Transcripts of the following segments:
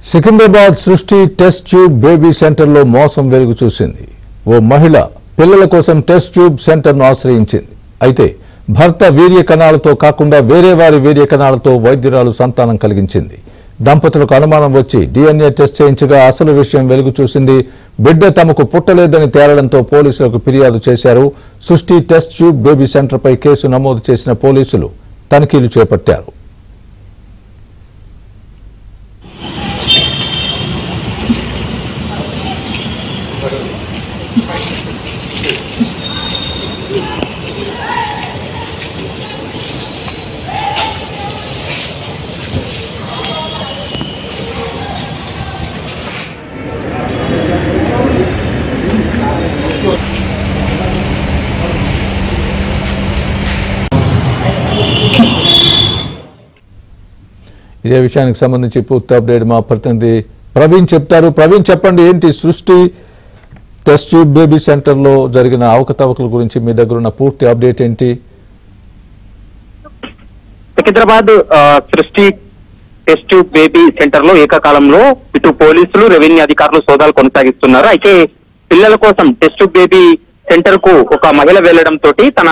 సికింద్రాబాద్ సృష్టి test tube baby సెంటర్లో మోసం వెలుగు చూసింది. ఓ మహిళ పిల్లల కోసం టెస్ట్ ట్యూబ్ సెంటర్ను ఆశ్రయించింది. అయితే భర్త వీర్య కణాలతో కాకుండా వేరే వారి వీర్య కణాలతో వైద్యురాలు సంతానం కలిగించింది. దంపతులకు అనుమానం వచ్చి DNA టెస్ట్ చేయించగా అసలు విషయం వెలుగు చూసింది. బిడ్డ తమకు పుట్టలేదని తేలడంతో పోలీసులకు ఫిర్యాదు చేశారు. సృష్టి టెస్ట్ ట్యూబ్ బేబీ సెంటర్పై కేసు నమోదు చేసిన పోలీసులు తనిఖీలు చేపట్టారు. ఇదే విషయానికి సంబంధించి పూర్తి అప్డేట్ మా ప్రతినిధి ప్రవీణ్ చెప్తారు. ప్రవీణ్, చెప్పండి, ఏంటి సృష్టి టెస్ట్ ట్యూబ్ బేబీ సెంటర్లో జరిగిన అవకతవకల గురించి మీ దగ్గర ఉన్న పూర్తి అప్డేట్ ఏంటి? సికింద్రాబాద్ సృష్టి టెస్ట్ ట్యూబ్ బేబీ సెంటర్ లో ఏకకాలంలో ఇటు పోలీసులు, రెవెన్యూ అధికారులు సోదాలు కొనసాగిస్తున్నారు. అయితే పిల్లల కోసం టెస్ట్ ట్యూబ్ బేబీ సెంటర్ కు ఒక మహిళ వెళ్లడంతో తన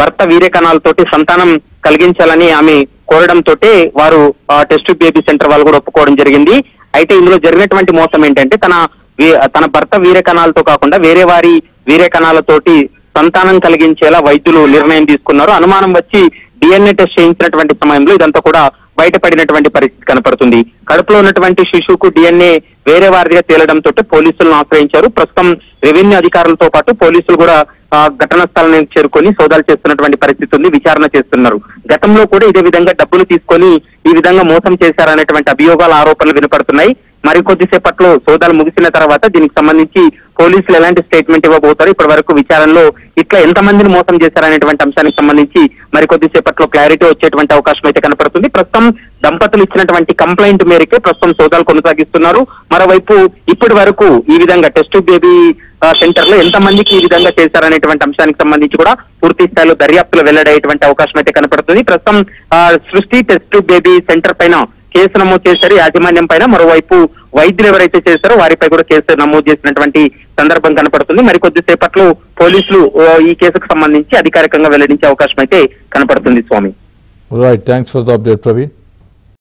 భర్త వీర్య కణాలతోటి సంతానం కలిగించాలని ఆమె కోరడంతో వారు టెస్ట్ ట్యూబ్ బేబీ సెంటర్ వాళ్ళు కూడా ఒప్పుకోవడం జరిగింది. అయితే ఇందులో జరిగినటువంటి మోసం ఏంటంటే తన భర్త వీర్య కణాలతో కాకుండా వేరే వారి వీర్య కణాలతోటి సంతానం కలిగించేలా వైద్యులు నిర్ణయం తీసుకున్నారు. అనుమానం వచ్చి DNA టెస్ట్ చేయించినటువంటి సమయంలో ఇదంతా కూడా బయటపడినటువంటి పరిస్థితి కనపడుతుంది. కడుపులో ఉన్నటువంటి శిశువుకు DNA వేరే వారిగా తేలడంతో పోలీసులను ఆశ్రయించారు. ప్రస్తుతం రెవెన్యూ అధికారులతో పాటు పోలీసులు కూడా ఘటనా స్థలానికి చేరుకొని సోదాలు చేస్తున్నటువంటి పరిస్థితి ఉంది, విచారణ చేస్తున్నారు. గతంలో కూడా ఇదే విధంగా డబ్బులు తీసుకొని ఈ విధంగా మోసం చేశారనేటువంటి అభియోగాల ఆరోపణలు వినపడుతున్నాయి. మరికొద్దిసేపట్లో సోదాలు ముగిసిన తర్వాత దీనికి సంబంధించి పోలీసులు ఎలాంటి స్టేట్మెంట్ ఇవ్వబోతారు, ఇప్పటి వరకు విచారణలో ఇట్లా ఎంతమందిని మోసం చేశారనేటువంటి అంశానికి సంబంధించి మరికొద్దిసేపట్లో క్లారిటీ వచ్చేటువంటి అవకాశం అయితే కనపడుతుంది. ప్రస్తుతం దంపతులు ఇచ్చినటువంటి కంప్లైంట్ మేరకే ప్రస్తుతం సోదాలు కొనసాగిస్తున్నారు. మరోవైపు ఇప్పటి వరకు ఈ విధంగా టెస్ట్ బేబీ సెంటర్ లో ఎంతమందికి ఈ విధంగా చేశారనేటువంటి అంశానికి సంబంధించి కూడా పూర్తి స్థాయిలో దర్యాప్తులు వెల్లడయ్యేటువంటి అవకాశం అయితే కనపడుతుంది. ప్రస్తుతం సృష్టి టెస్ట్ బేబీ సెంటర్ పైన కేసు నమోదు చేశారు యాజమాన్యం పైన. మరోవైపు వైద్యులు ఎవరైతే చేశారో వారిపై కూడా కేసు నమోదు చేసినటువంటి సందర్భం కనపడుతుంది. మరికొద్దిసేపట్లో పోలీసులు ఈ కేసుకు సంబంధించి అధికారికంగా వెల్లడించే అవకాశం అయితే కనపడుతుంది. Swami, right, thanks for the update Praveen.